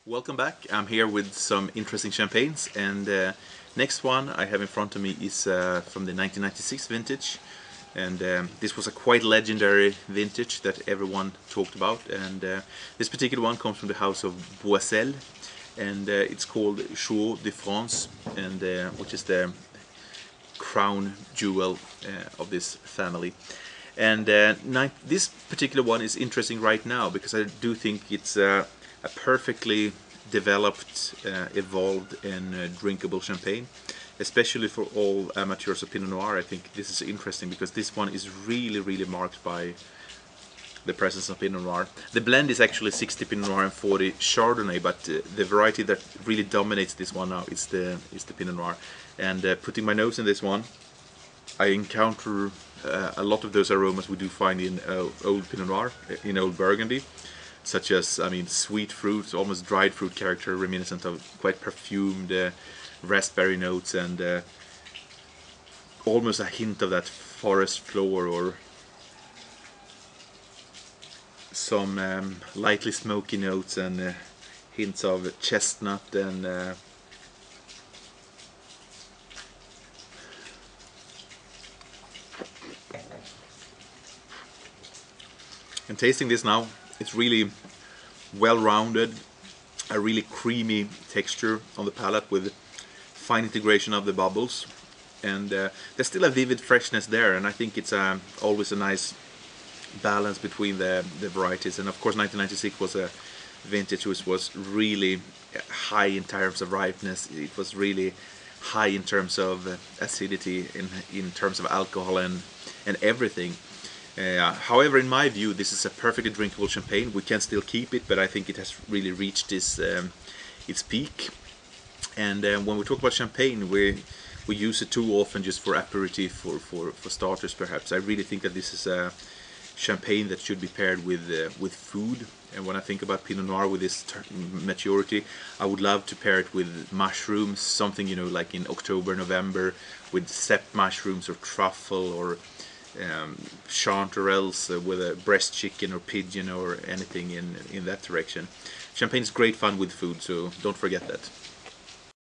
Welcome back. I'm here with some interesting champagnes, and next one I have in front of me is from the 1996 vintage, and this was a quite legendary vintage that everyone talked about, and this particular one comes from the house of Boizel, and it's called Joyau de France, and which is the crown jewel of this family. And this particular one is interesting right now because I do think it's a perfectly developed, evolved and drinkable champagne, especially for all amateurs of Pinot Noir. I think this is interesting because this one is really marked by the presence of Pinot Noir. The blend is actually 60 Pinot Noir and 40 Chardonnay, but the variety that really dominates this one now is the Pinot Noir. And putting my nose in this one, I encounter a lot of those aromas we do find in old Pinot Noir, in old Burgundy, such as, sweet fruits, almost dried fruit character, reminiscent of quite perfumed raspberry notes, and almost a hint of that forest floor, or some lightly smoky notes, and hints of chestnut and tasting this now, it's really well-rounded, a really creamy texture on the palate with fine integration of the bubbles, and there's still a vivid freshness there, and I think it's always a nice balance between the varieties. And of course 1996 was a vintage which was really high in terms of ripeness. It was really high in terms of acidity, in terms of alcohol and everything. However, in my view, this is a perfectly drinkable champagne. We can still keep it, but I think it has really reached its peak. And when we talk about champagne, we use it too often just for aperitif, for starters perhaps. I really think that this is a champagne that should be paired with food. And when I think about Pinot Noir with this maturity, I would love to pair it with mushrooms, something like in October, November, with cept mushrooms or truffle, or chanterelles with a breast chicken or pigeon or anything in that direction. Champagne is great fun with food, so don't forget that.